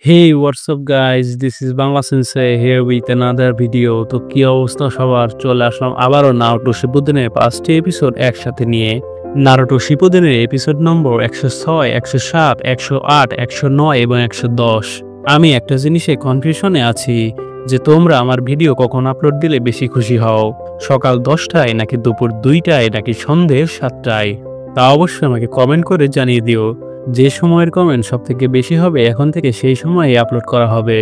Hey, what's up guys? This is Bangla Sensei here with another video. তো কি অবস্থা সবার? চলে আসলাম আবারও নারুটো শিপুদেনের 5টি এপিসোড একসাথে নিয়ে। নারুটো শিপুদেনের এপিসোড নম্বর 106, 107, 108, 109 এবং 110। আমি একটা জিনিসে কনফিউশনে আছি যে তোমরা আমার ভিডিও কখন আপলোড দিলে বেশি খুশি হও, সকাল 10টায় নাকি দুপুর 2টায় নাকি সন্ধ্যে 7টায়। তা অবশ্যই আমাকে কমেন্ট করে জানিয়ে দিও। যে সময়ের কমেন্ট সবথেকে বেশি হবে এখন থেকে সেই সময়ে আপলোড করা হবে।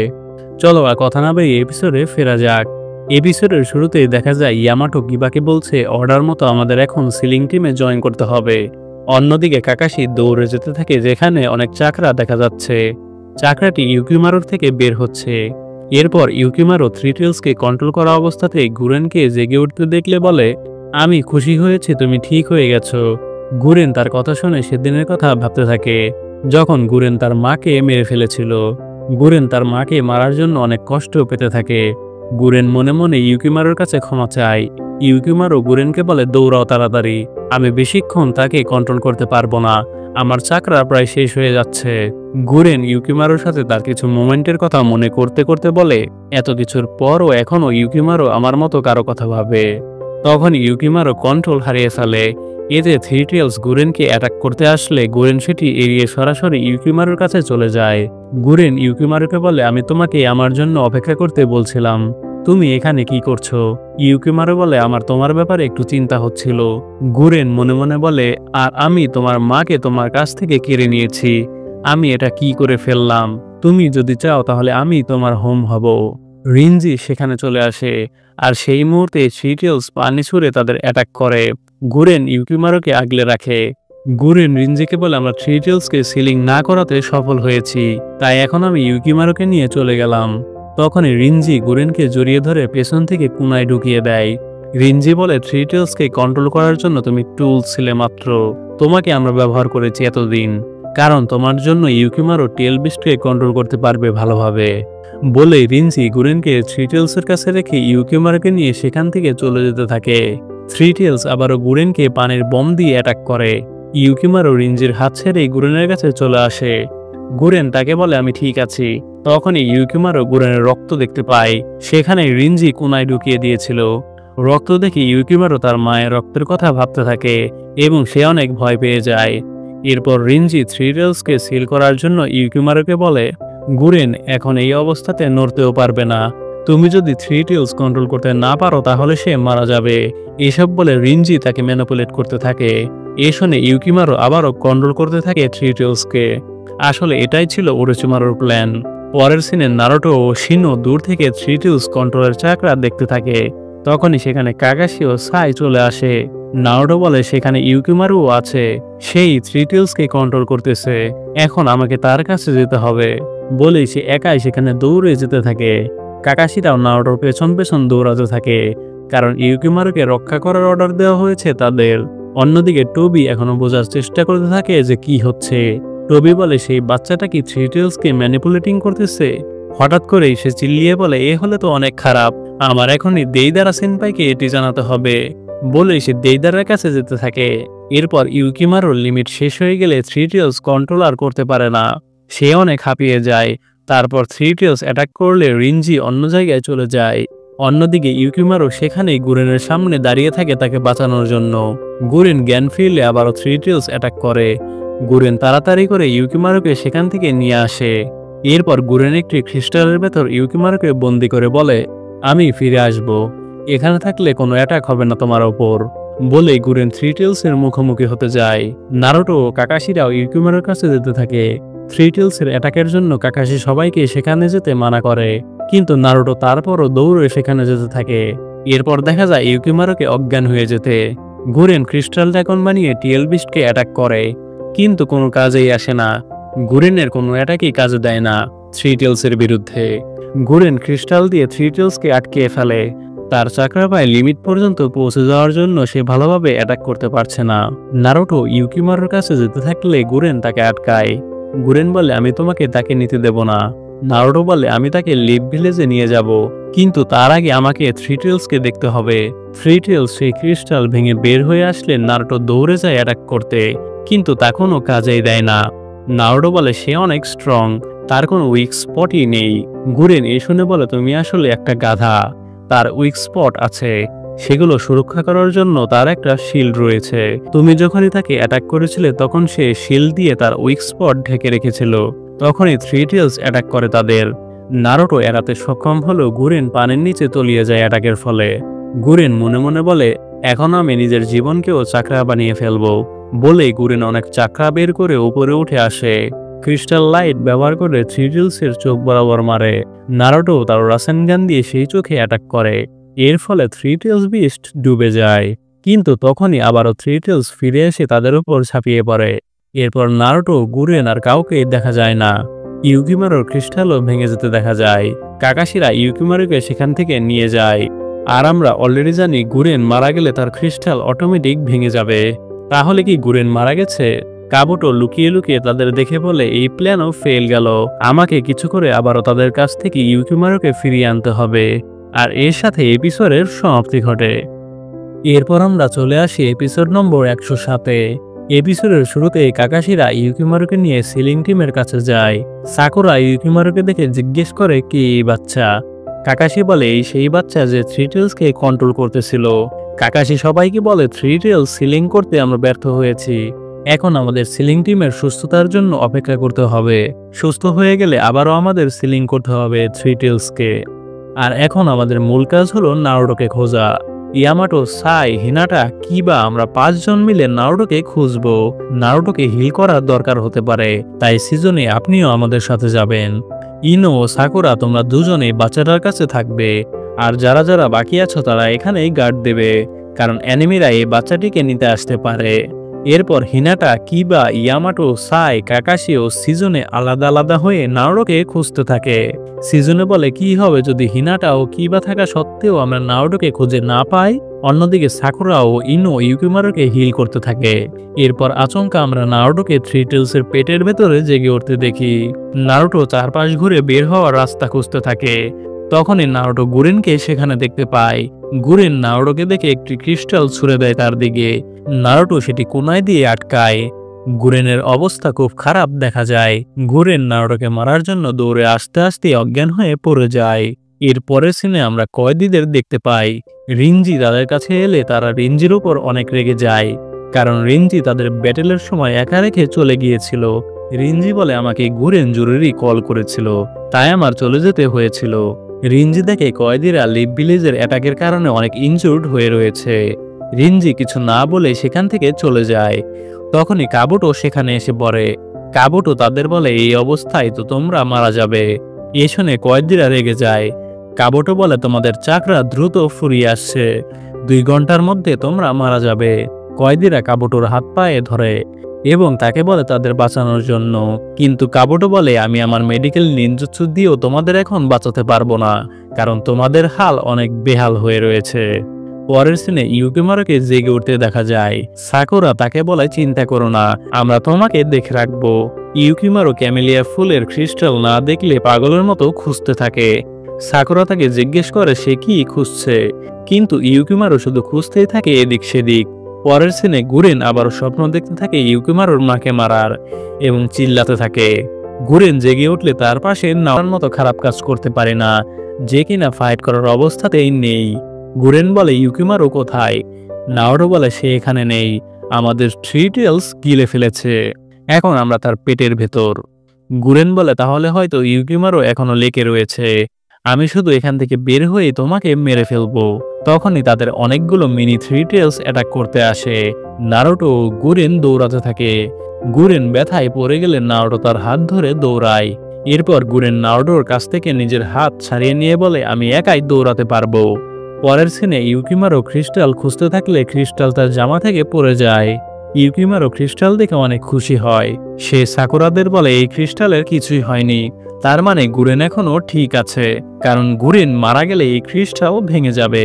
চলো আর কথা না বাড়িয়ে এপিসোডে ফেরা যাক। এপিসোডের শুরুতেই দেখা যায় ইয়ামাটো কিবাকে বলছে অর্ডার মতো আমাদের এখন সিলিং টিমে জয়েন করতে হবে। অন্যদিকে কাকাশি দৌড়ে যেতে থাকে যেখানে অনেক চাকরা দেখা যাচ্ছে। চাকরাটি ইউকিমারোর থেকে বের হচ্ছে। এরপর ইউকিমারো থ্রি টেলসকে কন্ট্রোল করা অবস্থাতে গুরেনকে জেগে উঠতে দেখলে বলে, আমি খুশি হয়েছি তুমি ঠিক হয়ে গেছো। গুরেন তার কথা শুনে সেদিনের কথা ভাবতে থাকে যখন গুরেন তার মাকে মেরে ফেলেছিল। গুরেন তার মাকে মারার জন্য অনেক কষ্ট পেতে থাকে। গুরেন মনে মনে ইউকিমারোর কাছে ক্ষমা চায়। ইউকিমারো গুরেনকে বলে, দৌড়াও তাড়াতাড়ি, আমি বেশিক্ষণ তাকে কন্ট্রোল করতে পারবো না, আমার চাকরা প্রায় শেষ হয়ে যাচ্ছে। গুরেন ইউকিমারোর সাথে তার কিছু মোমেন্টের কথা মনে করতে করতে বলে, এত কিছুর পরও এখনও ইউকিমারো আমার মতো কারো কথা ভাবে। তখন ইউকিমারো কন্ট্রোল হারিয়ে ফেলে। এতে থ্রি টেলস গুরেনকে অ্যাটাক করতে আসলে গুরেন সেটি এড়িয়ে সরাসরি ইউকিমারোর কাছে চলে যায়। গুরেন ইউকিমারোকে বলে, আমি তোমাকে আমার জন্য অপেক্ষা করতে বলছিলাম, তুমি এখানে কি করছো? ইউকিমারো বলে, আমার তোমার ব্যাপারে একটু চিন্তা হচ্ছিল। গুরেন মনে মনে বলে, আর আমি তোমার মাকে তোমার কাছ থেকে কেড়ে নিয়েছি, আমি এটা কি করে ফেললাম? তুমি যদি চাও তাহলে আমি তোমার হোম হব। রিনজি সেখানে চলে আসে আর সেই মুহূর্তে থ্রি টেলস পানি ছুঁড়ে তাদের অ্যাটাক করে। গুরেন ইউকিমারোকে আগলে রাখে। গুরেন রিনজিকে বলে, আমরা থ্রি টেলসকে সিলিং না করাতে সফল হয়েছি, তাই এখন আমি ইউকিমারোকে নিয়ে চলে গেলাম। তখনই রিনজি গুরেনকে জড়িয়ে ধরে পেছন থেকে কুনায় ঢুকিয়ে দেয়। রিনজি বলে, থ্রি টেলসকে কন্ট্রোল করার জন্য তুমি টুল ছিলে মাত্র, তোমাকে আমরা ব্যবহার করেছি এতদিন, কারণ তোমার জন্য ইউকিমারো টেল বিস্টকে কন্ট্রোল করতে পারবে ভালোভাবে। বলে রিনজি গুরেনকে থ্রি টেলসের কাছে রেখে ইউকিমারোকে নিয়ে সেখান থেকে চলে যেতে থাকে। থ্রি টেলস আবারও গুরেনকে পানির বম দিয়ে অ্যাটাক করে। ইউকিমারো রিনজির হাত ছেড়ে গুরেনের কাছে চলে আসে। গুরেন তাকে বলে, আমি ঠিক আছি। তখনই ইউকিমারো গুরেনের রক্ত দেখতে পায়। সেখানে রিনজি কোনায় ঢুকিয়ে দিয়েছিল। রক্ত দেখে ইউকিমারো তার মায়ের রক্তের কথা ভাবতে থাকে এবং সে অনেক ভয় পেয়ে যায়। এরপর রিনজি থ্রি টেলসকে সিল করার জন্য ইউকিমারোকে বলে, গুরেন এখন এই অবস্থাতে নড়তেও পারবে না, তুমি যদি থ্রি টেলস কন্ট্রোল করতে না পারো তাহলে সে মারা যাবে। এসব বলে রিনজি তাকে ম্যানিপুলেট করতে থাকে। এ শুনে ইউকিমারো আবারও কন্ট্রোল করতে থাকে থ্রি টেলসকে। আসলে এটাই ছিল ওরোচিমারোর প্ল্যান। পরের সিনে নারুটো ও শিনো দূর থেকে থ্রি টেলস কন্ট্রোলের চাকরা দেখতে থাকে। তখনই সেখানে কাকাশি ও সাই চলে আসে। নারুটো বলে, সেখানে ইউকিমারোও আছে, সেই থ্রি টেলসকে কন্ট্রোল করতেছে, এখন আমাকে তার কাছে যেতে হবে। বলেই সে একাই সেখানে দৌড়ে যেতে থাকে। কাকাশিরাও নারুটোর পেছন পেছন দৌড়াতে থাকে, কারণ ইউকিমারোকে রক্ষা করার অর্ডার দেওয়া হয়েছে তাদের। অন্যদিকে টোবি এখনো বোঝার চেষ্টা করতে থাকে যে কি হচ্ছে। টোবি বলে, সেই বাচ্চাটা কি থ্রি টেলসকে ম্যানিপুলেটিং করতেছে? হঠাৎ করেই সে চিল্লিয়ে বলে, এ হলে তো অনেক খারাপ, আমার এখনই দেইদারা সেনপাইকে এটি জানাতে হবে। বলেই সে দেইদারের কাছে যেতে থাকে। এরপর ইউকিমারোর লিমিট শেষ হয়ে গেলে থ্রি টেলস কন্ট্রোল আর করতে পারে না, সে অনেক হাঁপিয়ে যায়। তারপর থ্রি টেলস অ্যাটাক করলে রিনজি অন্য জায়গায় চলে যায়। অন্যদিকে ইউকিমারো সেখানেই গুরেনের সামনে দাঁড়িয়ে থাকে তাকে বাঁচানোর জন্য। গুরেন জ্ঞান ফিরলে আবারও থ্রি টেলস অ্যাটাক করে। গুরেন তাড়াতাড়ি করে ইউকিমারোকে সেখান থেকে নিয়ে আসে। এরপর গুরেন একটি ক্রিস্টালের ভেতর ইউকিমারোকে বন্দি করে বলে, আমি ফিরে আসব, এখানে থাকলে কোনো অ্যাটাক হবে না তোমার ওপর। বলে গুরেন থ্রি টেলসের মুখোমুখি হতে যায়। নারুটো ও কাকাশিরাও ইউকিমারোর কাছে যেতে থাকে। থ্রি টেলসের অ্যাটাকের জন্য কাকাশি সবাইকে সেখানে যেতে মানা করে, কিন্তু নারুটো তারপরও দৌড়ে সেখানে যেতে থাকে। এরপর দেখা যায় ইউকিমারোকে অজ্ঞান হয়ে যেতে। গুরেন ক্রিস্টাল ড্রাগন বানিয়ে টেল বিস্টকে অ্যাটাক করে, কিন্তু কোনো কাজেই আসে না। গুরেনের কোনো অ্যাটাকই কাজে দেয় না থ্রি টেলসের বিরুদ্ধে। গুরেন ক্রিস্টাল দিয়ে থ্রি টেলসকে আটকিয়ে ফেলে। তার চাকরা পায় লিমিট পর্যন্ত পৌঁছে যাওয়ার জন্য সে ভালোভাবে অ্যাটাক করতে পারছে না। নারুটো ইউকিমারোর কাছে যেতে থাকলে গুরেন তাকে আটকায়। গুরেন বলে, আমি তোমাকে তাকে নিতে দেব না। নারুটো বলে, আমি তাকে লিভ ভিলেজে নিয়ে যাব, কিন্তু তার আগে আমাকে থ্রি টেলসকে দেখতে হবে। থ্রি টেলস সেই ক্রিস্টাল ভেঙে বের হয়ে আসলে নারুটো দৌড়ে যায় অ্যাটাক করতে, কিন্তু তা কোনো কাজেই দেয় না। নারুটো বলে সে অনেক স্ট্রং, তার কোনো উইক স্পটই নেই। গুরেন এই শুনে বলে তুমি আসলে একটা গাধা। তার উইক স্পট আছে, সেগুলো সুরক্ষা করার জন্য তার একটা শিল্ড রয়েছে। তুমি যখনই তাকে অ্যাটাক করেছিলে তখন সে শিল্ড দিয়ে তার উইক স্পট ঢেকে রেখেছিল। তখনই থ্রি টেলস অ্যাটাক করে তাদের। নারুটো এড়াতে সক্ষম হলেও গুরেন পানির নিচে তলিয়ে যায় অ্যাটাকের ফলে। গুরেন মনে মনে বলে এখন আমি নিজের জীবনকেও চাকরা বানিয়ে ফেলবো। বলেই গুরেন অনেক চাকরা বের করে উপরে উঠে আসে। ক্রিস্টাল লাইট ব্যবহার করে থ্রি টেলসের চোখ বরাবর মারে। নারুটো তার রাসেনগান দিয়ে সেই চোখে অ্যাটাক করে। এর ফলে থ্রি টেলস বিস্ট ডুবে যায়। কিন্তু তখনই আবারও থ্রি টেলস ফিরে এসে তাদের উপর ঝাঁপিয়ে পড়ে। এরপর নারুটো, গুরেন আর কাউকে দেখা যায় না। ইউকিমারুর ক্রিস্টালও ভেঙে যেতে দেখা যায়। কাকাশিরা ইউকিমারুকে সেখান থেকে নিয়ে যায়। আর আমরা অলরেডি জানি গুরেন মারা গেলে তার ক্রিস্টাল অটোমেটিক ভেঙে যাবে। তাহলে কি গুরেন মারা গেছে? কাবুটো লুকিয়ে লুকিয়ে তাদের দেখে বলে এই প্ল্যানও ফেল গেল। আমাকে কিছু করে আবারও তাদের কাছ থেকে ইউকিমারুকে ফিরিয়ে আনতে হবে। আর এর সাথে এপিসোডের সমাপ্তি ঘটে। এরপর আমরা চলে আসি এপিসোড নম্বর 107-এ। এপিসোডের শুরুতে কাকাশিরা ইউকিমারুকে নিয়ে সিলিং টিমের কাছে যায়। সাকুরা ইউকিমারুকে দেখে জিজ্ঞেস করে কি এই বাচ্চা। কাকাশি বলে এই সেই বাচ্চা যে থ্রি টেলসকে কন্ট্রোল করতেছিল। কাকাশি সবাইকে বলে থ্রি টেলস সিলিং করতে আমরা ব্যর্থ হয়েছি। এখন আমাদের সিলিং টিমের সুস্থতার জন্য অপেক্ষা করতে হবে। সুস্থ হয়ে গেলে আবারও আমাদের সিলিং করতে হবে থ্রি টেলসকে। আর এখন আমাদের মূল কাজ হলো নারুটোকে খোঁজা। ইয়ামাটো, সাই, হিনাটা, কিবা আমরা 5 জন মিলে নারুটোকে খুঁজবো। নারুটোকে হিল করার দরকার হতে পারে, তাই সিজনে আপনিও আমাদের সাথে যাবেন। ইনো ও সাকুরা তোমরা দুজনেই বাচ্চাটার কাছে থাকবে। আর যারা যারা বাকি আছো তারা এখানেই গার্ড দেবে, কারণ এনিমিরা এই বাচ্চাটিকে নিতে আসতে পারে। এরপর হিনাটা, কিবা, ইয়ামাটো, সাই, কাকাশি ও সিজনে আলাদা আলাদা হয়ে নারুটোকে খুঁজতে থাকে। সিজনে বলে কি হবে যদি হিনাটা ও কিবা থাকা সত্ত্বেও আমরা নারুটোকে খুঁজে না পাই। অন্যদিকে সাকুরা ও ইনো ইউকিমারুকে হিল করতে থাকে। এরপর আচমকা আমরা নারুটোকে থ্রি টেলসের পেটের ভেতরে জেগে উঠতে দেখি। নারুটো চারপাশ ঘুরে বের হওয়ার রাস্তা খুঁজতে থাকে। তখনই নারুটো গুরেনকে সেখানে দেখতে পায়। গুরেন নারুটোকে দেখে একটি ক্রিস্টাল ছুড়ে দেয় তার দিকে। নারুটো সেটি কোনায় দিয়ে আটকায়। গুরেনের অবস্থা খুব খারাপ দেখা যায়। গুরেন নারুটোকে মারার জন্য দৌড়ে আস্তে আস্তে অজ্ঞান হয়ে পড়ে যায়। এর পরের সিনে আমরা কয়েদিদের দেখতে পাই। রিনজি তাদের কাছে এলে তারা রিনজির উপর অনেক রেগে যায়, কারণ রিনজি তাদের ব্যাটেলের সময় একা রেখে চলে গিয়েছিল। রিনজি বলে আমাকে গুরেন জরুরি কল করেছিল, তাই আমার চলে যেতে হয়েছিল। রিনজি দেখে কয়েদিরা লিভ ভিলেজের অ্যাটাকের কারণে অনেক ইনজুর্ড হয়ে রয়েছে। রিনজি কিছু না বলে সেখান থেকে চলে যায়। তখনই কাবুটো সেখানে এসে পড়ে। কাবুটো তাদের বলে এই অবস্থায় তো তোমরা মারা যাবে। এ শুনে কয়েদিরা রেগে যায়। কাবুটো বলে তোমাদের চাকরা দ্রুত ফুরিয়ে আসছে, 2 ঘন্টার মধ্যে তোমরা মারা যাবে। কয়েদিরা কাবুটোর হাত পায়ে ধরে এবং তাকে বলে তাদের বাঁচানোর জন্য। কিন্তু কাবুটো বলে আমি আমার মেডিকেল নিনজুৎসু দিয়েও তোমাদের এখন বাঁচাতে পারবো না, কারণ তোমাদের হাল অনেক বেহাল হয়ে রয়েছে। পরের সিনে ইউকিমারুকে জেগে উঠতে দেখা যায়। সাকুরা তাকে বলে চিন্তা করো না, আমরা তোমাকে দেখে রাখবো। ইউকিমারু ক্যামেলিয়া ফুলের ক্রিস্টাল না দেখলে পাগলের মতো খুঁজতে থাকে। সাকুরা তাকে জিজ্ঞেস করে সে কি খুঁজছে, কিন্তু ইউকিমারু শুধু খুঁজতেই থাকে এদিক সেদিক। পরের সিনে গুরেন আবারও স্বপ্ন দেখতে থাকে ইউকিমারুর মাকে মারার এবং চিল্লাতে থাকে। গুরেন জেগে উঠলে তার পাশে নাওয়ার মতো খারাপ কাজ করতে পারে না, যে কিনা ফাইট করার অবস্থাতেই নেই। গুরেন বলে ইউকিমারু কোথায়? নাওরো বলে সে এখানে নেই, আমাদের থ্রি টেলস গিলে ফেলেছে, এখন আমরা তার পেটের ভেতর। গুরেন বলে তাহলে হয়তো ইউকিমারু এখনো লেকে রয়েছে, আমি শুধু এখান থেকে বের হয়ে তোমাকে মেরে ফেলবো। তখনই তাদের অনেকগুলো মিনি থ্রি টেলস অ্যাটাক করতে আসে। নারুটো ও গুরেন দৌড়াতে থাকে। গুরেন ব্যথায় পড়ে গেলে নারুটো তার হাত ধরে দৌড়ায়। এরপর গুরেন নারুটোর কাছ থেকে নিজের হাত ছাড়িয়ে নিয়ে বলে আমি একাই দৌড়াতে পারবো। পরের সিনে ইউকিমারু ক্রিস্টাল খুঁজতে থাকলে ক্রিস্টাল তার জামা থেকে পড়ে যায়। ইউকিমারু ক্রিস্টাল দেখে অনেক খুশি হয়। সে সাকুরাদের বলে এই ক্রিস্টালের কিছুই হয়নি, তার মানে গুরেন এখনো ঠিক আছে, কারণ গুরেন মারা গেলে এই ক্রিস্টাল ভেঙে যাবে,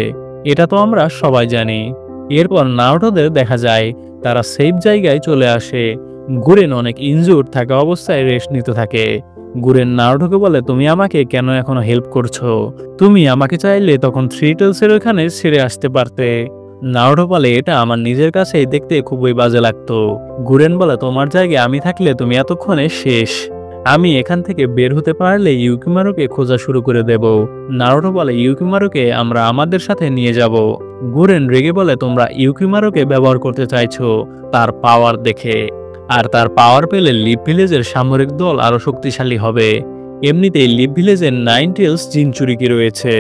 এটা তো আমরা সবাই জানি। এরপর নারুটোদের দেখা যায়, তারা সেফ জায়গায় চলে আসে। গুরেন অনেক ইনজুর্ড থাকা অবস্থায় রেস্ট নিতে থাকে। গুরেন নারুটোকে বলে তুমি আমাকে কেন এখনো হেল্প করছো? তুমি আমাকে চাইলে তখন থ্রি টেলসের ওখানে ছেড়ে আসতে পারতে। নারুটো বলে এটা আমার নিজের কাছেই, দেখতে খুবই বাজে লাগতো। গুরেন বলে তোমার জায়গায় আমি থাকলে তুমি এতক্ষণে শেষ। নারুটো বলে আমি তোমার জায়গায় থাকলে আমি এতক্ষণে শেষ। গুরেন বলে তাহলে আমি এখান থেকে বের হতে পারলে ইউকিমারুকে খোঁজা শুরু করে দেব। নারুটো বলে ইউকিমারুকে আমরা আমাদের সাথে নিয়ে যাব। গুরেন রেগে বলে তোমরা ইউকিমারুকে ব্যবহার করতে চাইছো তার পাওয়ার দেখে, আর তার পাওয়ার পেলে লিভ ভিলেজের সামরিক দল আরো শক্তিশালী হবে। এমনিতেই লিভ ভিলেজের 9 টেলস জিনচুরিকি রয়েছে।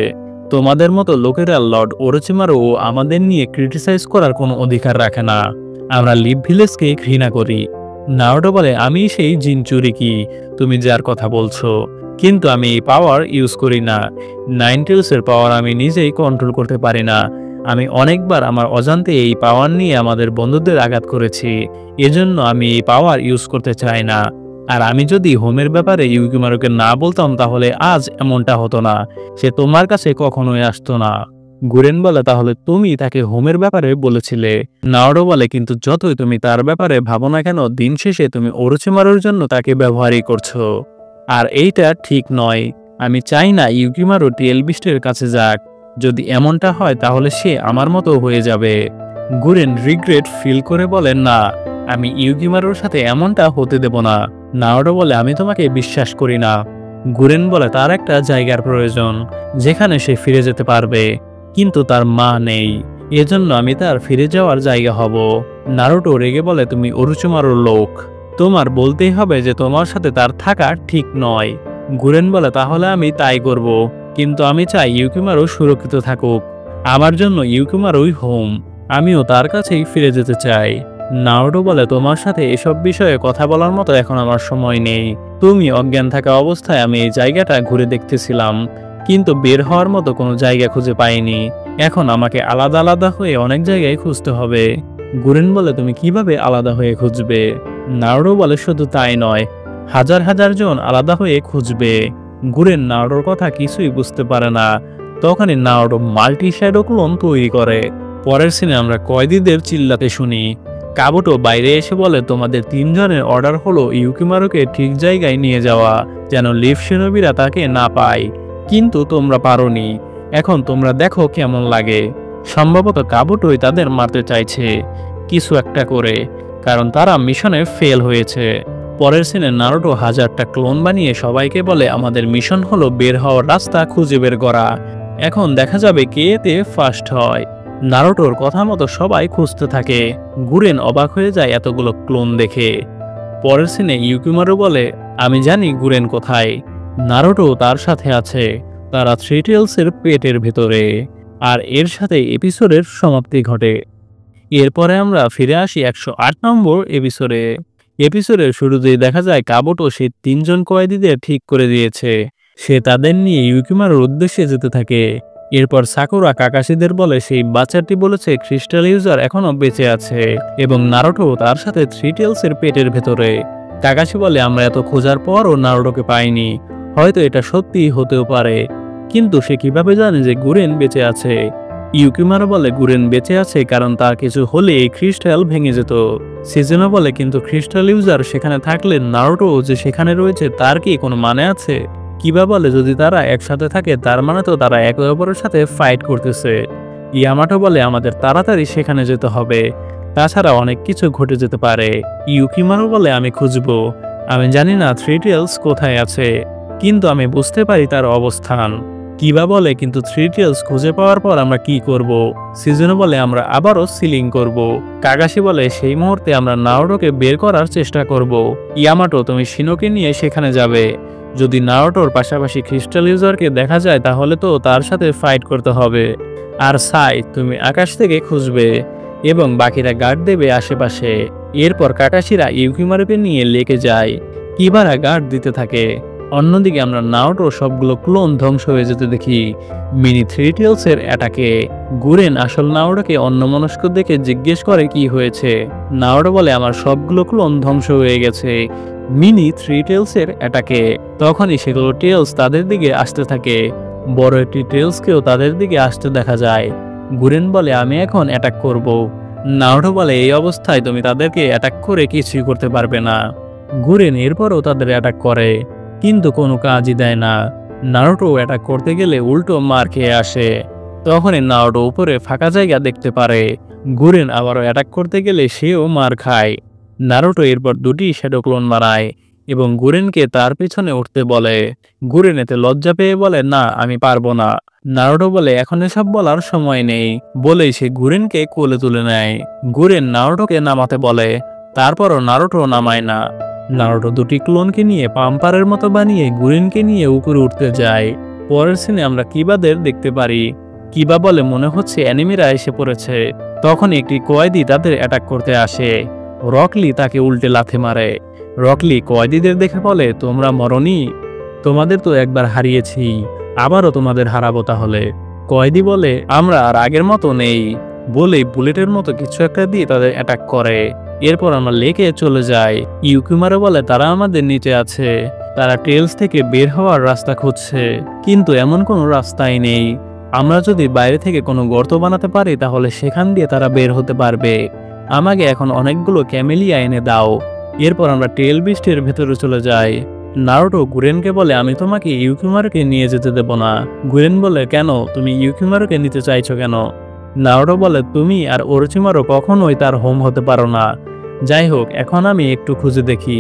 তোমাদের মতো লোকেরা লর্ড ওরোচিমারু ও আমাদের নিয়ে ক্রিটিসাইজ করার কোনো অধিকার রাখে না। আমরা লিভ ভিলেজকে ঘৃণা করি। নারুটো বলে আমি সেই জিনচুরিকি তুমি যার কথা বলছো, কিন্তু আমি এই পাওয়ার ইউজ করি না। 9 টেলসের পাওয়ার আমি নিজেই কন্ট্রোল করতে পারি না। আমি অনেকবার আমার অজান্তে এই পাওয়ার নিয়ে আমাদের বন্ধুদের আঘাত করেছি, এজন্য আমি এই পাওয়ার ইউজ করতে চাই না। আর আমি যদি হোমের ব্যাপারে ইউকিমারুকে না বলতাম তাহলে আজ এমনটা হতো না, সে তোমার কাছে কখনোই আসতো না। গুরেন বলে তাহলে তুমি তাকে হোমের ব্যাপারে বলেছিলে। নারুটো বলে কিন্তু যতই তুমি তার ব্যাপারে ভাবো না কেন, দিন শেষে তুমি ওরোচিমারুর জন্য তাকে ব্যবহারই করছো, আর এইটা ঠিক নয়। আমি চাই না ইউকিমারু টেল বিস্টের কাছে যাক। যদি এমনটা হয় তাহলে সে আমার মতো হয়ে যাবে। গুরেন রিগ্রেট ফিল করে বলেন না, আমি ইউকিমারুর সাথে এমনটা হতে দেব না। নারুটো বলে আমি তোমাকে বিশ্বাস করি না। গুরেন বলে তার একটা জায়গার প্রয়োজন যেখানে সে ফিরে যেতে পারবে, কিন্তু তার মা নেই, এজন্য আমি তার ফিরে যাওয়ার জায়গা হব। নারুটো রেগে বলে তুমি ওরোচিমারুর লোক, তোমার বলতেই হবে যে তোমার সাথে তার থাকা ঠিক নয়। গুরেন বলে তাহলে আমি তাই করব, কিন্তু আমি চাই ইউকিমারু সুরক্ষিত থাকুক। আমার জন্য ইউকিমারুই হোম, আমিও তার কাছেই ফিরে যেতে চাই। নারুটো বলে তোমার সাথে এসব বিষয়ে কথা বলার মতো এখন আমার সময় নেই। তুমি অজ্ঞান থাকা অবস্থায় আমি এই জায়গাটা ঘুরে দেখতেছিলাম, কিন্তু বের হওয়ার মতো কোনো জায়গা খুঁজে পাইনি। এখন আমাকে আলাদা আলাদা হয়ে অনেক জায়গায় খুঁজতে হবে। গুরেন বলে তুমি কিভাবে আলাদা হয়ে খুঁজবে? নারুটো বলে শুধু তাই নয়, হাজার হাজার জন আলাদা হয়ে খুঁজবে। গুরেন নারুটোর কথা কিছুই বুঝতে পারে না। তখনই নারুটো মাল্টি শ্যাডো ক্লোন তৈরি করে। পরের সিনে আমরা কয়েদিদের চিল্লাতে শুনি। কাবুটো বাইরে এসে বলে তোমাদের 3 জনের অর্ডার হলো ইউকিমারুকে ঠিক জায়গায় নিয়ে যাওয়া, যেন লিভ শিনোবিরা তাকে না পায়, কিন্তু তোমরা পারোনি। এখন তোমরা দেখো কেমন লাগে। সম্ভবত কাবুটোই তাদের মারতে চাইছে কিছু একটা করে, কারণ তারা মিশনে ফেল হয়েছে। পরের সিনে নারুটো 1000টা ক্লোন বানিয়ে সবাইকে বলে আমাদের মিশন হলো বের হওয়ার রাস্তা খুঁজে বের করা। এখন দেখা যাবে কে এতে ফার্স্ট হয়। নারুটোর কথা মতো সবাই খুঁজতে থাকে। গুরেন অবাক হয়ে যায় এতগুলো ক্লোন দেখে। পরের সিনে ইউকিমারু বলে আমি জানি গুরেন কোথায়। নারুটো তার সাথে আছে, তারা 3 টেলসের পেটের ভেতরে। আর এর সাথে এপিসোডের সমাপ্তি ঘটে। এরপরে আমরা ফিরে আসি 108 নম্বর এপিসোডে। এপিসোডের শুরুতেই দেখা যায় কাবুটো সে 3 জন কয়েদিদের ঠিক করে দিয়েছে। সে তাদের নিয়ে ইউকিমারুর উদ্দেশ্যে যেতে থাকে। এরপর সাকুরা কাকাশিদের বলে সেই বাচ্চাটি বলেছে ক্রিস্টাল ইউজার এখনো বেঁচে আছে এবং নারুটো তার সাথে 3 টেলসের পেটের ভেতরে। কাকাশি বলে আমরা এত খোঁজার পরও নারুটোকে পাইনি, হয়তো এটা সত্যি হতেও পারে, কিন্তু সে কিভাবে জানে যে গুরেন বেঁচে আছে? ইউকিমারু বলে গুরেন বেঁচে আছে কারণ তার কিছু হলে এই ক্রিস্টাল ভেঙে যেত। সিজুনো বলে কিন্তু ক্রিস্টাল ইউজার সেখানে থাকলে নারুটো যে সেখানে রয়েছে তার কি কোনো মানে আছে? কিবা বলে যদি তারা একসাথে থাকে তার মানে তো তারা একে অপরের সাথে ফাইট করতেছে। ইয়ামাটো বলে আমাদের তাড়াতাড়ি সেখানে যেতে হবে, তাছাড়া অনেক কিছু ঘটে যেতে পারে। ইউকিমারু বলে আমি খুঁজবো, আমি জানি না 3 টেলস কোথায় আছে, কিন্তু আমি বুঝতে পারি তার অবস্থান। কিবা বলে কিন্তু 3 টেলস খুঁজে পাওয়ার পর আমরা কি করব? সিজুনো বলে আমরা আবারও সিলিং করব। কাকাশি বলে সেই মুহূর্তে আমরা নারুটোকে বের করার চেষ্টা করব। ইয়ামাটো তুমি শিনোকে নিয়ে সেখানে যাবে। যদি নারুটোর পাশাপাশি ক্রিস্টাল ইউজারকে দেখা যায় তাহলে তো তার সাথে ফাইট করতে হবে। আর সাই তুমি আকাশ থেকে খুঁজবে এবং বাকিরা গার্ড দেবে আশেপাশে। এরপর কাকাশিরা ইউকিমারুকে নিয়ে লেকে যায়। কিবারা গার্ড দিতে থাকে। অন্যদিকে আমরা নারুটোর সবগুলো ক্লোন ধ্বংস হয়ে যেতে দেখি মিনি 3 টেলসের অ্যাটাকে। গুরেন আসল নারুটোকে অন্যমনস্ক দেখে জিজ্ঞেস করে কি হয়েছে। নারুটো বলে আমার সবগুলো ক্লোন ধ্বংস হয়ে গেছে মিনি 3 টেলসের অ্যাটাকে। তখনই সেগুলো টেলস তাদের দিকে আসতে থাকে। বড় একটি টেলসকেও তাদের দিকে আসতে দেখা যায়। গুরেন বলে আমি এখন অ্যাটাক করব। নারুটো বলে এই অবস্থায় তুমি তাদেরকে অ্যাটাক করে কিছুই করতে পারবে না। গুরেন এরপরও তাদের অ্যাটাক করে, কিন্তু কোনো কাজই দেয় না। নারুটো অ্যাটাক করতে গেলে উল্টো মার খেয়ে আসে। তখনই নারুটো উপরে ফাঁকা জায়গা দেখতে পারে। গুরেন আবারও অ্যাটাক করতে গেলে সেও মার খায়। নারুটো এরপর 2টি শ্যাডো ক্লোন বানায় এবং গুরেনকে তার পিছনে উঠতে বলে। গুরেন এতে লজ্জা পেয়ে বলে, না আমি পারবো না। নারুটো বলে, এখন এসব বলার সময় নেই বলেই সে গুরেনকে কোলে তুলে নেয়। গুরেন নারুটোকে নামাতে বলে, তারপরও নারুটো নামায় না। নারুটো দুটি ক্লোনকে নিয়ে পাম্পারের মতো বানিয়ে গুরেনকে নিয়ে উপরে উঠতে যায়। পরের সিনে আমরা কিবাদের দেখতে পারি। কিবা বলে, মনে হচ্ছে অ্যানিমিরা এসে পড়েছে। তখন একটি কয়েদি তাদের অ্যাটাক করতে আসে। রকলি তাকে উল্টে লাথি মারে। রকলি কয়েদিদের দেখে বলে, তোমরা মরনি, তোমাদের তো একবার হারিয়েছি, আবারও তোমাদের হারাবো তাহলে। কয়েদি বলে, আমরা আর আগের মতো নেই বলেই বুলেটের মতো কিছু একটা দিয়ে তাদের অ্যাটাক করে। এরপর আমরা লেকে চলে যাই। ইউকিমারো বলে, তারা আমাদের নিচে আছে, তারা টেলস থেকে বের হওয়ার রাস্তা খুঁজছে, কিন্তু এমন কোনো রাস্তাই নেই। আমরা যদি বাইরে থেকে কোনো গর্ত বানাতে পারি তাহলে সেখান দিয়ে তারা বের হতে পারবে। আমাকে এখন অনেকগুলো ক্যামেলিয়া এনে দাও। এরপর আমরা টেল বিস্টের ভেতরে চলে যাই। নারুটো গুরেনকে বলে, আমি তোমাকে ইউকিমারোকে নিয়ে যেতে দেব না। গুরেন বলে, কেন, তুমি ইউকিমারোকে নিতে চাইছো কেন? নারুটো বলে, তুমি আর ওরোচিমারো কখনোই তার হোম হতে পারো না। যাই হোক, এখন আমি একটু খুঁজে দেখি।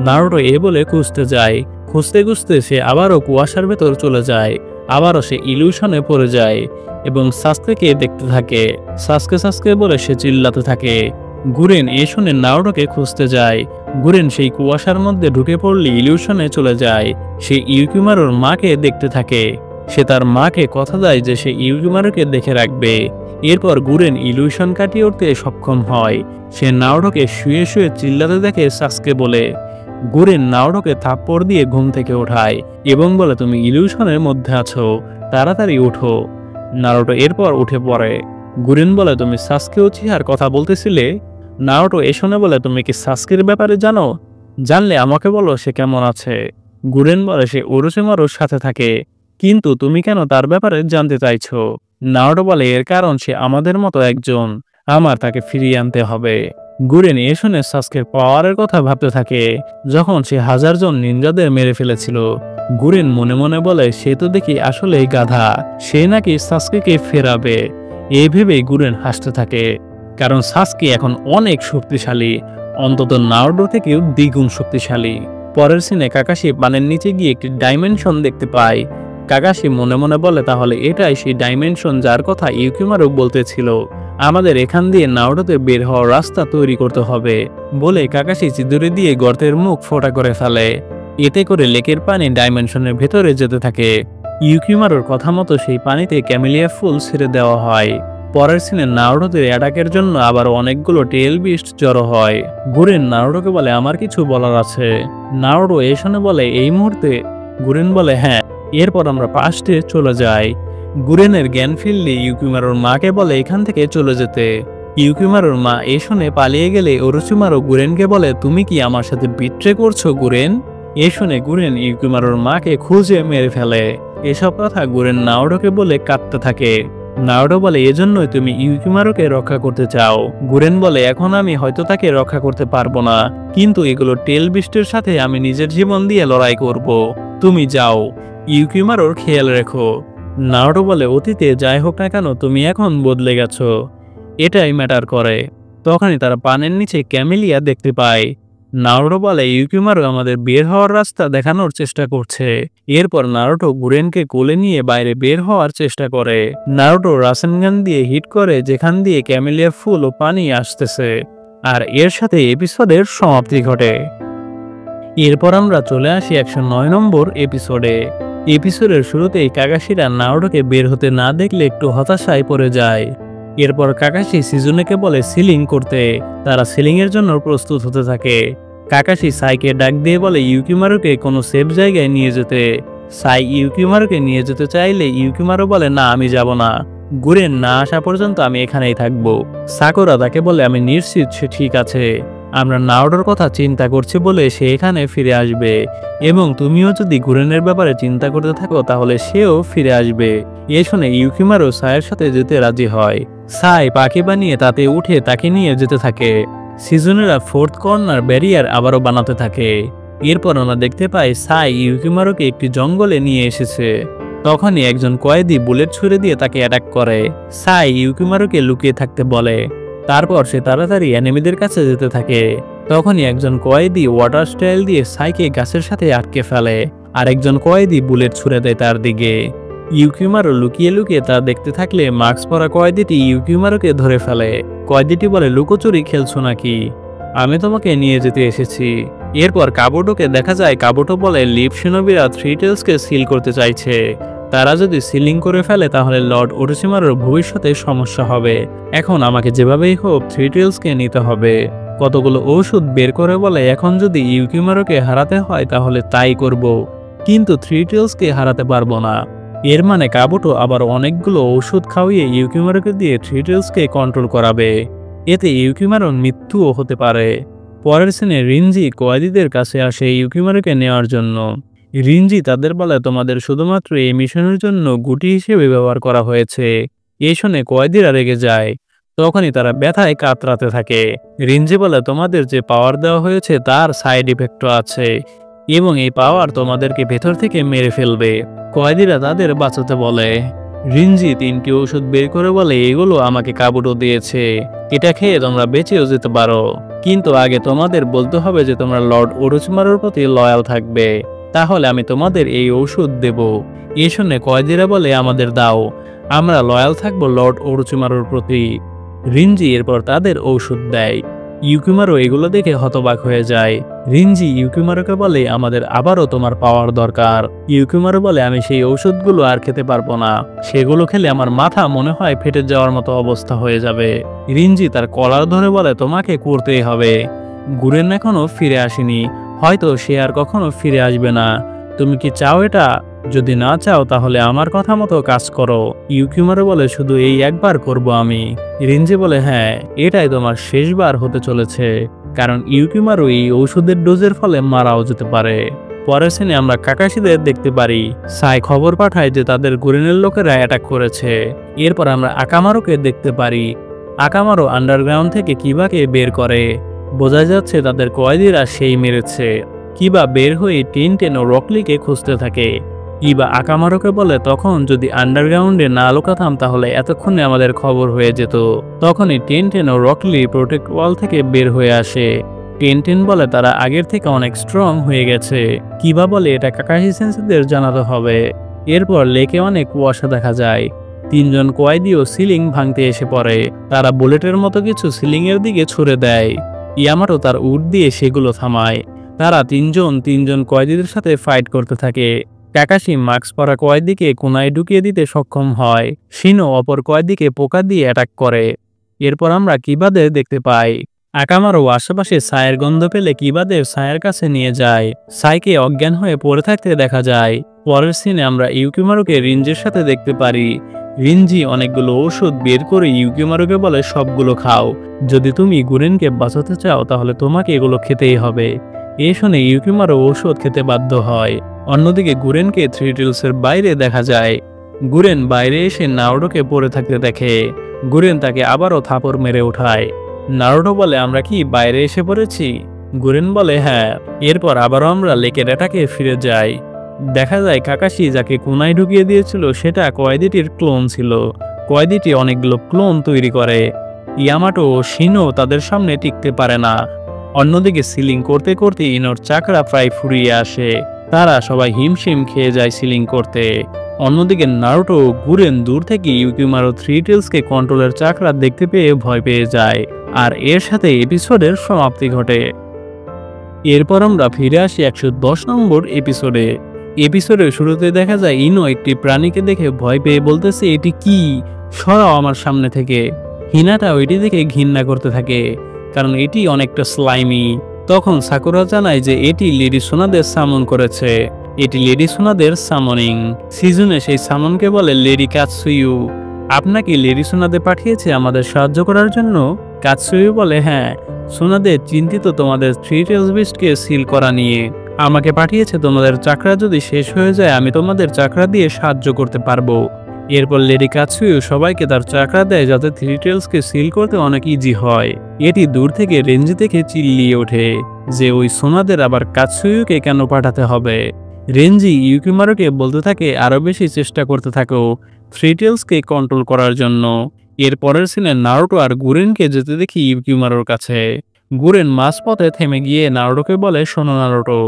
নারুটো এ বলে খুঁজতে যায়। খুঁজতে খুঁজতে সে আবারও কুয়াশার ভেতর চলে যায়। আবারও সে ইলিউশনে পড়ে যায় এবং সাসকেকে দেখতে থাকে। সাসকে সাসকে বলে সে চিল্লাতে থাকে। গুরেন এ শুনে নারুটোকে খুঁজতে যায়। গুরেন সেই কুয়াশার মধ্যে ঢুকে পড়লে ইলিউশনে চলে যায়। সে ইউকিমারোর মাকে দেখতে থাকে। সে তার মাকে কথা দেয় যে সে ইউকিমারোকে দেখে রাখবে। এরপর গুরেন ইলিউশন কাটিয়ে উঠতে সক্ষম হয়। সে নারুটোকে শুয়ে শুয়ে চিল্লাতে দেখে সাসকে বলে। গুরেন নারুটোকে থাপ্পড় দিয়ে ঘুম থেকে ওঠায় এবং বলে, তুমি ইলিউশনের মধ্যে আছো, তাড়াতাড়ি উঠো। নারুটো এরপর উঠে পড়ে। গুরেন বলে, তুমি সাসকে উচিহার কথা বলতেছিলে? নারুটো এ শুনে বলে, তুমি কি সাসকের ব্যাপারে জানো? জানলে আমাকে বলো সে কেমন আছে। গুরেন বলে, সে ওরোচিমারোর সাথে থাকে, কিন্তু তুমি কেন তার ব্যাপারে জানতে চাইছো? নারুটো বলে, এর কারণ সে আমাদের মতো একজন, আমার তাকে ফিরিয়ে আনতে হবে। গুরেন এ শুনে সাসকের পাওয়ারের কথা ভাবতে থাকে, যখন সে 1000 জন নিনজাদের মেরে ফেলেছিল। গুরেন মনে মনে বলে, সে তো দেখি আসলেই গাধা, সে নাকি সাসকেকে ফেরাবে। এই ভেবেই গুরেন হাসতে থাকে, কারণ সাসকে এখন অনেক শক্তিশালী, অন্তত নারুটো থেকেও দ্বিগুণ শক্তিশালী। পরের সিনে কাকাশি পানের নিচে গিয়ে একটি ডাইমেনশন দেখতে পায়। কাকাশি মনে মনে বলে, তাহলে এটাই সেই ডাইমেনশন যার কথা ইউকিমারো বলতেছিল। আমাদের এখান দিয়ে নারুটোতে বের হওয়ার রাস্তা তৈরি করতে হবে বলে কাকাশি চিদুরে দিয়ে গর্তের মুখ ফোটা করে ফেলে। এতে করে লেকের পানি ডাইমেনশনের ভেতরে যেতে থাকে। ইউকিমারোর কথা মতো সেই পানিতে ক্যামেলিয়া ফুল ছেড়ে দেওয়া হয়। পরের সিনে নারুটোদের অ্যাটাকের জন্য আবার অনেকগুলো টেল বিস্ট জড়ো হয়। গুরেন নারুটোকে বলে, আমার কিছু বলার আছে। নারুটো এই শুনে বলে, এই মুহূর্তে? গুরেন বলে, হ্যাঁ। এরপর আমরা পাস্টে চলে যাই। গুরেনের জ্ঞান ফিরলে ইউকিমারোর মাকে বলে এখান থেকে চলে যেতে। ইউকিমারোর মা এ শুনে পালিয়ে গেলে ওরোচিমারো গুরেনকে বলে, তুমি কি আমার সাথে বিট্রে করছো গুরেন? এ শুনে গুরেন ইউকিমারোর মাকে খুঁজে মেরে ফেলে। এসব কথা গুরেন নারুটোকে বলে কাঁদতে থাকে। নারুটো বলে, এজন্যই তুমি ইউকিমারোকে রক্ষা করতে চাও। গুরেন বলে, এখন আমি হয়তো তাকে রক্ষা করতে পারবো না, কিন্তু এগুলো টেল বিস্টের সাথে আমি নিজের জীবন দিয়ে লড়াই করব। তুমি যাও, ইউকিমারোর খেয়াল রেখো। নারুটো বলে, অতীতে যাই হোক না কেন তুমি এখন বদলে গেছো, এটাই ম্যাটার করে। তখনই তারা পানের নিচে ক্যামেলিয়া দেখতে পায়। নারুটো বলে, ইউকিমারো আমাদের বের হওয়ার রাস্তা দেখানোর চেষ্টা করছে। এরপর নারুটো গুরেনকে কোলে নিয়ে বাইরে বের হওয়ার চেষ্টা করে। নারুটো রাসেনগান দিয়ে হিট করে যেখান দিয়ে ক্যামেলিয়া ফুল ও পানি আসতেছে, আর এর সাথে এপিসোডের সমাপ্তি ঘটে। এরপর আমরা চলে আসি 109 নম্বর এপিসোডে। এপিসোডের শুরুতেই কাকাশিরা নারুটোকে বের হতে না দেখলে একটু হতাশায় পড়ে যায়। এরপর কাকাশি সিজুনেকে বলে সিলিং করতে। তারা সিলিং এর জন্য প্রস্তুত হতে থাকে। কাকাশি সাইকে ডাক দিয়ে বলে ইউকিমারোকে কোনো সেফ জায়গায় নিয়ে যেতে। সাই ইউকিমারোকে নিয়ে যেতে চাইলে ইউকিমারো বলে, না আমি যাব না, গুরেন না আসা পর্যন্ত আমি এখানেই থাকবো। সাকুরা তাকে বলে, আমি নিশ্চিত সে ঠিক আছে, আমরা নারুটোর কথা চিন্তা করছি বলে সে এখানে ফিরে আসবে, এবং তুমিও যদি গুরেনের ব্যাপারে চিন্তা করতে থাকো তাহলে সেও ফিরে আসবে। এ শুনে ইউকিমারো সাইয়ের সাথে যেতে রাজি হয়। সাই পাখি বানিয়ে তাতে উঠে তাকে নিয়ে যেতে থাকে। সিজনেরা 4th কর্নার ব্যারিয়ার আবারও বানাতে থাকে। এরপর আমরা দেখতে পাই সাই ইউকিমারোকে একটি জঙ্গলে নিয়ে এসেছে। তখনই একজন কয়েদি বুলেট ছুড়ে দিয়ে তাকে অ্যাটাক করে। সাই ইউকিমারোকে লুকিয়ে থাকতে বলে। তারপর সে তাড়াতাড়ি এনিমিদের কাছে যেতে থাকে। তখনই একজন কয়েদি ওয়াটার স্টাইল দিয়ে সাইকে গাছের সাথে আটকে ফেলে, আর একজন কয়েদি বুলেট ছুড়ে দেয় তার দিকে। ইউকিমারো লুকিয়ে লুকিয়ে তা দেখতে থাকলে মাস্ক পরা কয়েদিটি ইউকিমারোকে ধরে ফেলে। কয়েদিটি বলে, লুকোচুরি খেলছো নাকি? আমি তোমাকে নিয়ে যেতে এসেছি। এরপর কাবুটোকে দেখা যায়। কাবুটো বলে, লিভ শিনোবিরা থ্রি টেলসকে সিল করতে চাইছে। তারা যদি সিলিং করে ফেলে তাহলে লর্ড ওরোচিমারোর ভবিষ্যতে সমস্যা হবে। এখন আমাকে যেভাবেই হোক থ্রি টেলসকে নিতে হবে। কতগুলো ঔষধ বের করে বলে, এখন যদি ইউকিমারোকে হারাতে হয় তাহলে তাই করব, কিন্তু থ্রি টেলসকে হারাতে পারবো না। এর মানে কাবুটো আবার অনেকগুলো ঔষধ খাওয়িয়ে ইউকিমারোকে দিয়ে থ্রি টেলসকে কন্ট্রোল করাবে। এতে ইউকিমারোর মৃত্যুও হতে পারে। পরের সিনে রিনজি কয়েদিদের কাছে আসে ইউকিমারোকে নেওয়ার জন্য। রিনজি তাদের বলে, তোমাদের শুধুমাত্র এই মিশনের জন্য গুটি হিসেবে ব্যবহার করা হয়েছে। এই শুনে কয়েদিরা রেগে যায়। তখনই তারা ব্যথায় কাতরাতে থাকে। রিনজি বলে, তোমাদের যে পাওয়ার দেওয়া হয়েছে তার সাইড ইফেক্টও আছে, এবং এই পাওয়ার তোমাদেরকে ভেতর থেকে মেরে ফেলবে। কয়েদিরা তাদের বাঁচাতে বলে। রিনজি 3টি ওষুধ বের করে বলে, এগুলো আমাকে কাবুটো দিয়েছে, এটা খেয়ে তোমরা বেঁচেও যেতে পারো, কিন্তু আগে তোমাদের বলতে হবে যে তোমরা লর্ড ওরোচিমারোর প্রতি লয়াল থাকবে, তাহলে আমি তোমাদের এই ঔষধ দেব। এই শুনে কয়েদিরা বলে, আমাদের দাও, আমরা লয়াল থাকবো লর্ড ওরোচিমারোর প্রতি। রিনজি এরপর তাদের ঔষধ দেয়। ইউকিমারো এগুলো দেখে হতবাক হয়ে যায়। রিনজি ইউকিমারোকে বলে, আমাদের আবারও তোমার পাওয়ার দরকার। ইউকিমারো বলে, আমি সেই ঔষধগুলো আর খেতে পারবো না, সেগুলো খেলে আমার মাথা মনে হয় ফেটে যাওয়ার মতো অবস্থা হয়ে যাবে। রিনজি তার কলার ধরে বলে, তোমাকে করতেই হবে। গুরেন এখনো ফিরে আসেনি, হয়তো সে আর কখনো ফিরে আসবে না। তুমি কি চাও এটা? যদি না চাও তাহলে আমার কথা মতো কাজ করো। ইউকিমারো বলে, শুধু এই একবার করব আমি। রিনজি বলে, হ্যাঁ, এটাই তোমার শেষবার হতে চলেছে, কারণ ইউকিমারো এই ঔষধের ডোজের ফলে মারাও যেতে পারে। পরের সিনে আমরা কাকাশিদের দেখতে পারি। সাই খবর পাঠায় যে তাদের গুরেনের লোকেরা অ্যাটাক করেছে। এরপর আমরা আকামারোকে দেখতে পারি। আকামারো আন্ডারগ্রাউন্ড থেকে কিবাকে বের করে। বোঝা যাচ্ছে তাদের কয়েদিরা সেই মেরেছে। কিবা বের হয়ে টেন ও রকলিকে খুঁজতে থাকে। কিবা আকামারোকে বলে, তখন যদি আন্ডারগ্রাউন্ডে না লুকাতাম তাহলে এতক্ষণে আমাদের খবর হয়ে যেত। তখনই টেন ও রকলি প্রোটেক্ট ওয়াল থেকে বের হয়ে আসে। টেন বলে, তারা আগের থেকে অনেক স্ট্রং হয়ে গেছে। কিবা বলে, এটা কাকাশি সেন্সেদের জানাতে হবে। এরপর লেকে অনেক কুয়াশা দেখা যায়। 3জন কয়েদিও সিলিং ভাঙতে এসে পড়ে। তারা বুলেটের মতো কিছু সিলিং এর দিকে ছুড়ে দেয়। ইয়ামাটো তার উট দিয়ে সেগুলো থামায়। তারা 3জন কয়েদিদের সাথে ফাইট করতে থাকে। কাকাশি মাস্ক পরা কয়েদিকে কোনায় ঢুকিয়ে দিতে সক্ষম হয়। শিনো অপর কয়েদিকে পোকা দিয়ে অ্যাটাক করে। এরপর আমরা কিবাদের দেখতে পাই। আকামারো আশেপাশে ছায়ের গন্ধ পেলে কিবাদের ছায়ের কাছে নিয়ে যায়। সাইকে অজ্ঞান হয়ে পড়ে থাকতে দেখা যায়। পরের সিনে আমরা ইউকিমারোকে রিনজির সাথে দেখতে পারি। রিনজি অনেকগুলো ওষুধ বের করে ইউকিমারোকে বলে, সবগুলো খাও, যদি তুমি গুরেনকে বাঁচাতে চাও তাহলে তোমাকে এগুলো খেতেই হবে। এ শুনে ইউকিমারো ঔষধ খেতে বাধ্য হয়। অন্যদিকে গুরেনকে থ্রি টেলসের বাইরে দেখা যায়। গুরেন বাইরে এসে নারুটোকে পড়ে থাকতে দেখে। গুরেন তাকে আবারও থাপড় মেরে ওঠায়। নারুটো বলে, আমরা কি বাইরে এসে পড়েছি? গুরেন বলে, হ্যাঁ। এরপর আবারও আমরা লেকের এটাকে ফিরে যাই। দেখা যায় কাকাশি যাকে কোনায় ঢুকিয়ে দিয়েছিল সেটা কয়েদিটির ক্লোন ছিল। কয়েদিটি অনেকগুলো ক্লোন তৈরি করে। ইয়ামাটো ও শিনো তাদের সামনে টিকতে পারে না। অন্যদিকে সিলিং করতে করতে ইনোর চাকরা প্রায় ফুরিয়ে আসে। তারা সবাই হিমশিম খেয়ে যায় সিলিং করতে। অন্যদিকে নারুটো ও গুরেন দূর থেকে ইউকিমারো থ্রি টেলসকে কন্ট্রোলের চাকরা দেখতে পেয়ে ভয় পেয়ে যায়, আর এর সাথে এপিসোডের সমাপ্তি ঘটে। এরপর আমরা ফিরে আসি 110 নম্বর এপিসোডে। এপিসোডের শুরুতে দেখা যায় ইনো একটি প্রাণীকে দেখে ভয় পেয়ে বলতেছে, এটি কি, সরাও আমার সামনে থেকে। হিনাটা ওইটি দেখে ঘৃণা করতে থাকে, কারণ এটি অনেকটা স্লাইমি। তখন সাকুরা জানায় যে এটি লেডি সোনাদের সামন করেছে। এটি লেডি সোনাদের সামনিং। সিজনে সেই সামনকে বলে লেডি কাতসুয়ু। আপনাকে লেডি সোনাদের পাঠিয়েছে আমাদের সাহায্য করার জন্য? কাতসুয়ু বলে, হ্যাঁ, সোনাদের চিন্তিত তোমাদের থ্রি টেলস বিস্টকে সিল করা নিয়ে। আমাকে পাঠিয়েছে তোমাদের চাকরা যদি শেষ হয়ে যায় আমি তোমাদের চাকরা দিয়ে সাহায্য করতে পারবো। এরপর লেডি কাতসুয়ু সবাইকে তার চাকরা দেয় যাতে থ্রি টেলসকে সিল করতে অনেক ইজি হয়। এটি দূর থেকে রেঞ্জি থেকে চিল্লিয়ে ওঠে যে ওই সোনাদের আবার কাতসুয়ুকে কেন পাঠাতে হবে। রেঞ্জি ইউকিমারোকে বলতে থাকে আরো বেশি চেষ্টা করতে থাকো থ্রি টেলসকে কন্ট্রোল করার জন্য। এর পরের সিনে নারুটো আর গুরেনকে যেতে দেখি ইউকিমারোর কাছে। গুরেন মাঝপথে থেমে গিয়ে নারুটোকে বলে, শোনো নারুটো,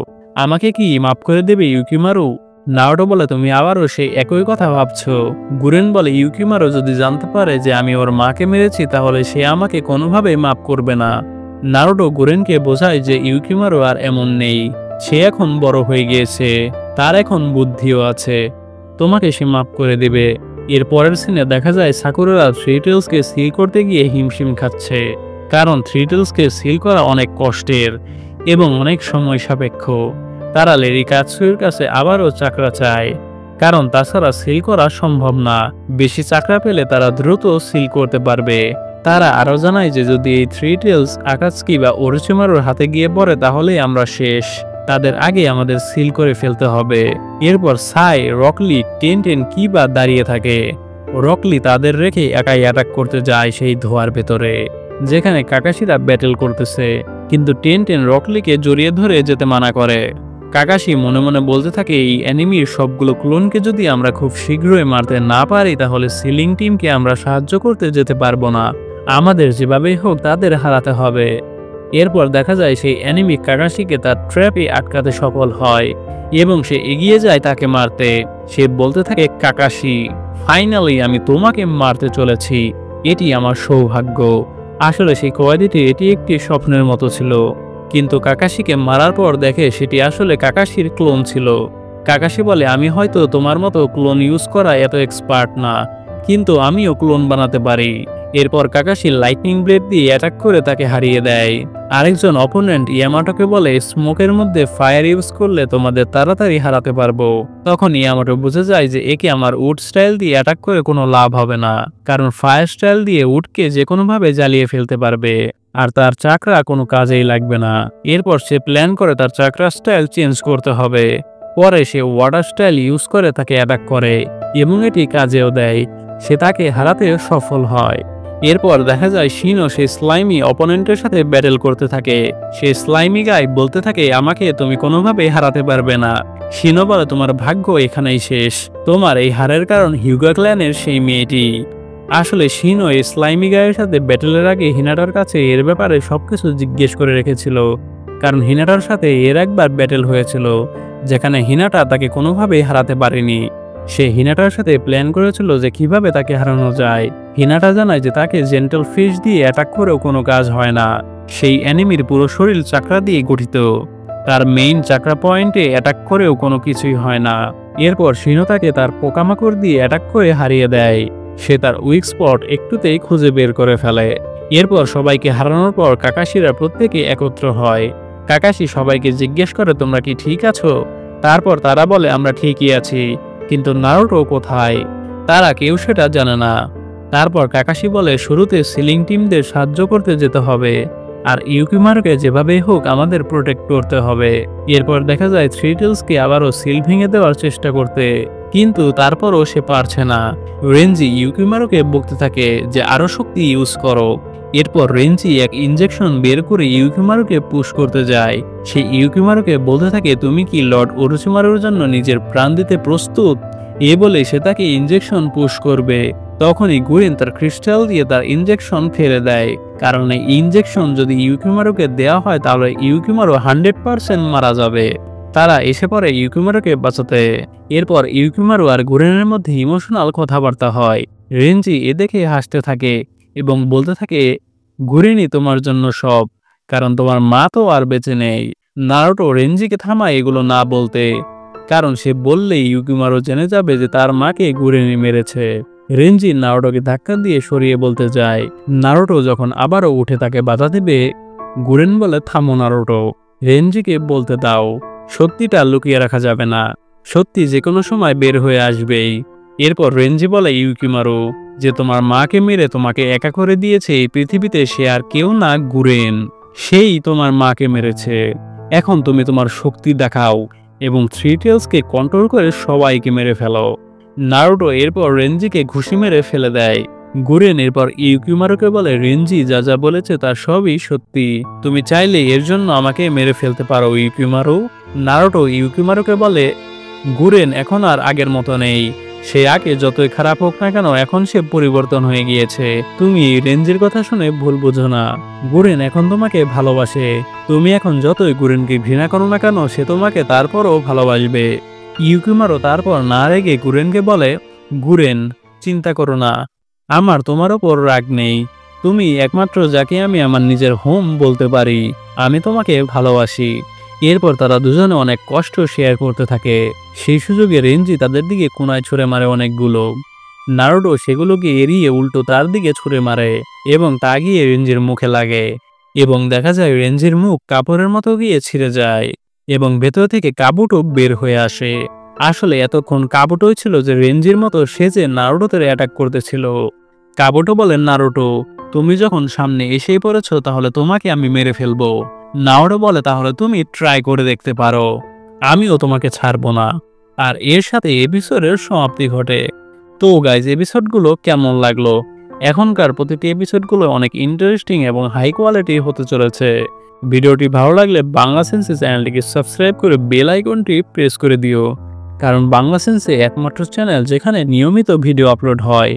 আমাকে কি মাফ করে দেবে ইউকিমারু? নারুটো বলে, তুমি আবারও সেই একই কথা ভাবছো। গুরেন বলে, ইউকিমারু যদি জানতে পারে যে আমি ওর মাকে মেরেছি তাহলে সে আমাকে কোনোভাবেই মাফ করবে না। নারুটো গুরেনকে বোঝায় যে ইউকিমারু আর এমন নেই, সে এখন বড় হয়ে গিয়েছে, তার এখন বুদ্ধিও আছে, তোমাকে সে মাফ করে দিবে। এর পরের সিনে দেখা যায় সাকুরারা থ্রি টেলসকে সিল করতে গিয়ে হিমশিম খাচ্ছে, কারণ থ্রি টেলসকে সিল করা অনেক কষ্টের এবং অনেক সময় সাপেক্ষ। তারা লেরি কাতসুইর কাছে আবারও চাকরা চায়, কারণ তাছাড়া সিল করা সম্ভব না। বেশি চাকরা পেলে তারা দ্রুত সিল করতে পারবে। তারা আরও জানায় যে যদি এই থ্রি টেলস আকাৎসুকি বা ওরোচিমারুর হাতে গিয়ে পড়ে তাহলেই আমরা শেষ, তাদের আগে আমাদের সিল করে ফেলতে হবে। এরপর সাই, রকলি, টেনটেন কি বা দাঁড়িয়ে থাকে। রকলি তাদের রেখে একাই অ্যাটাক করতে যায় সেই ধোয়ার ভেতরে, যেখানে কাকাশিরা ব্যাটেল করতেছে, কিন্তু টেনটেন রকলিকে জড়িয়ে ধরে যেতে মানা করে। কাকাশি মনে মনে বলতে থাকে, এই অ্যানিমির সবগুলো ক্লোনকে যদি আমরা খুব শীঘ্রই মারতে না পারি তাহলে সিলিং টিমকে আমরা সাহায্য করতে যেতে পারবো না, আমাদের যেভাবেই হোক তাদের হারাতে হবে। এরপর দেখা যায় সেই অ্যানিমি কাকাশিকে তার ট্র্যাপে আটকাতে সফল হয় এবং সে এগিয়ে যায় তাকে মারতে। সে বলতে থাকে, কাকাশি, ফাইনালি আমি তোমাকে মারতে চলেছি, এটি আমার সৌভাগ্য। আসলে সেই কয়েদিটি এটি একটি স্বপ্নের মতো ছিল, কিন্তু কাকাশিকে মারার পর দেখে সেটি আসলে কাকাশির ক্লোন ছিল। কাকাশি বলে, আমি হয়তো তোমার মতো ক্লোন ইউজ করা এত এক্সপার্ট না, কিন্তু আমিও ক্লোন বানাতে পারি। এরপর কাকাশি লাইটনিং ব্লেড দিয়ে অ্যাটাক করে তাকে হারিয়ে দেয়। আরেকজন অপোনেন্ট ইয়ামাটোকে বলে, স্মোকের মধ্যে ফায়ার ইউজ করলে তোমাদের তাড়াতাড়ি হারাতে পারবো। তখন ইয়ামাটো বুঝে যায় যে একে আমার উড স্টাইল দিয়ে অ্যাটাক করে কোনো লাভ হবে না, কারণ ফায়ার স্টাইল দিয়ে উডকে যে কোনোভাবে জ্বালিয়ে ফেলতে পারবে, আর তার চাকরা কোনো কাজেই লাগবে না। এরপর সে প্ল্যান করে তার চাকরা স্টাইল চেঞ্জ করতে হবে। পরে সে ওয়াটার স্টাইল ইউজ করে তাকে অ্যাটাক করে এবং এটি কাজেও দেয়, সে তাকে হারাতে সফল হয়। এরপর দেখা যায় শিনো সেই স্লাইমি অপোনেন্টের সাথে ব্যাটেল করতে থাকে। সেই স্লাইমি গাই বলতে থাকে, আমাকে তুমি কোনোভাবেই হারাতে পারবে না। শিনো বলে, তোমার ভাগ্য এখানেই শেষ, তোমার এই হারের কারণ হিউগা ক্ল্যানের সেই মেয়েটি। আসলে শিনো এই স্লাইমি গায়ের সাথে ব্যাটেলের আগে হিনাটার কাছে এর ব্যাপারে সবকিছু জিজ্ঞেস করে রেখেছিল, কারণ হিনাটার সাথে এর একবার ব্যাটেল হয়েছিল যেখানে হিনাটা তাকে কোনোভাবেই হারাতে পারেনি। সে হিনাটার সাথে প্ল্যান করেছিল যে কিভাবে তাকে হারানো যায়। হিনাটা জানায় যে তাকে জেন্টল ফিশ দিয়ে অ্যাটাক করেও কোনো কাজ হয় না, সেই অ্যানিমির পুরো শরীর চাকরা দিয়ে গঠিত, তার মেইন চাকরা পয়েন্টে অ্যাটাক করেও কোনো কিছুই হয় না। এরপর শিনো তাকে তার পোকামাকড় দিয়ে অ্যাটাক করে হারিয়ে দেয়। সে তার উইক স্পট একটুতেই খুঁজে বের করে ফেলে। এরপর সবাইকে হারানোর পর কাকাশিরা প্রত্যেকে একত্র হয়। কাকাশি সবাইকে জিজ্ঞেস করে, তোমরা কি ঠিক আছো? তারপর তারা বলে, আমরা ঠিকই আছি, কিন্তু নারুটো কোথায়? তারা কেউ সেটা জানে না। তারপর কাকাশি বলে, শুরুতে সিলিং টিমদের সাহায্য করতে যেতে হবে, আর ইউকিমারুকে যেভাবেই হোক আমাদের প্রোটেক্ট করতে হবে। এরপর দেখা যায় থ্রি টেলসকে আবারও সিল ভেঙে দেওয়ার চেষ্টা করতে, কিন্তু তারপরও সে পারছে না। রেঞ্জি ইউকিমারুকে বলতে থাকে যে আরো শক্তি ইউজ করো। এরপর রেঞ্জি এক ইনজেকশন বের করে ইউকিমারুকে পুশ করতে যায়। সে ইউকিমারুকে বলতে থাকে, তুমি কি লর্ড ওরোচিমারুর জন্য নিজের প্রাণ দিতে প্রস্তুত? এ বলে সে তাকে ইনজেকশন পুশ করবে। তখনই গুরেন তার ক্রিস্টাল দিয়ে তার ইনজেকশন ফেলে দেয়, কারণ এই ইনজেকশন যদি ইউকিমারুকে দেওয়া হয় তাহলে ইউকিমারু 100% মারা যাবে। তারা এসে পড়ে ইউকিমারুকে বাঁচাতে। এরপর ইউকিমারু আর গুরেনের মধ্যে ইমোশনাল কথাবার্তা হয়। রেঞ্জি এ দেখে হাসতে থাকে এবং বলতে থাকে, গুরেনই তোমার জন্য সব, কারণ তোমার মা তো আর বেঁচে নেই। নারুটো রেঞ্জিকে থামায় এগুলো না বলতে, কারণ সে বললেই ইউকিমারু জেনে যাবে যে তার মাকে গুরেনই মেরেছে। রেঞ্জি নারুটোকে ধাক্কা দিয়ে সরিয়ে বলতে যায়। নারুটো যখন আবারও উঠে তাকে বাধা দেবে, গুরেন বলে, থামো নারুটো, রেঞ্জিকে বলতে দাও, সত্যিটা লুকিয়ে রাখা যাবে না, সত্যি যে কোনো সময় বের হয়ে আসবেই। এরপর রেঞ্জি বলে, ইউকিমারু যে তোমার মাকে মেরে তোমাকে একা করে দিয়েছে এই পৃথিবীতে সে আর কেউ না, গুরেন, সেই তোমার মাকে মেরেছে। এখন তুমি তোমার শক্তি দেখাও এবং থ্রি টেলসকে কন্ট্রোল করে সবাইকে মেরে ফেলো। নারুটো এরপর রেঞ্জিকে ঘুষি মেরে ফেলে দেয়। গুরেন এরপর ইউকিমারুকে বলে, রেঞ্জি যা যা বলেছে তার সবই সত্যি, তুমি চাইলে এর জন্য আমাকে মেরে ফেলতে পারো ইউকিমারু। নারুটো ইউকিমারুকে বলে, গুরেন এখন আর আগের মতো নেই, সে আগে যতই খারাপ হোক না কেন এখন সে পরিবর্তন হয়ে গিয়েছে। তুমি রেঞ্জির কথা শুনে ভুল বুঝো না, গুরেন এখন তোমাকে ভালোবাসে। তুমি এখন যতই গুরেনকে ঘৃণা করো না কেন সে তোমাকে তারপরও ভালোবাসবে। ইউকিমারও তারপর না রেগে গুরেনকে বলে, গুরেন চিন্তা করো না, আমার তোমার ওপর রাগ নেই। তুমি একমাত্র যাকে আমি আমার নিজের হোম বলতে পারি। আমি তোমাকে ভালোবাসি। এরপর তারা দুজনে অনেক কষ্ট শেয়ার করতে থাকে। সেই সুযোগে রেঞ্জি তাদের দিকে কোনায় ছুঁড়ে মারে অনেকগুলো। নারুটো সেগুলোকে এড়িয়ে উল্টো তার দিকে ছুঁড়ে মারে এবং তা গিয়ে রেঞ্জির মুখে লাগে এবং দেখা যায় রেঞ্জির মুখ কাপড়ের মতো গিয়ে ছিঁড়ে যায় এবং ভেতর থেকে কাবুটো বের হয়ে আসে। আসলে এতক্ষণ কাবুটোই ছিল যে রেঞ্জির মতো সেজে নারুটোতে অ্যাটাক করতেছিল। কাবুটো বলেন, নারুটো তুমি যখন সামনে এসেই পড়েছ তাহলে তোমাকে আমি মেরে ফেলবো। নারুটো বলে, তাহলে তুমি ট্রাই করে দেখতে পারো, আমিও তোমাকে ছাড়বো না। আর এর সাথে এপিসোডের সমাপ্তি ঘটে। তো গাইজ, এপিসোডগুলো কেমন লাগলো? এখনকার প্রতিটি এপিসোডগুলো অনেক ইন্টারেস্টিং এবং হাই কোয়ালিটি হতে চলেছে। ভিডিওটি ভালো লাগলে বাংলা সেন্সে চ্যানেলটিকে সাবস্ক্রাইব করে বেল আইকনটি প্রেস করে দিও, কারণ বাংলা সেন্সে একমাত্র চ্যানেল যেখানে নিয়মিত ভিডিও আপলোড হয়।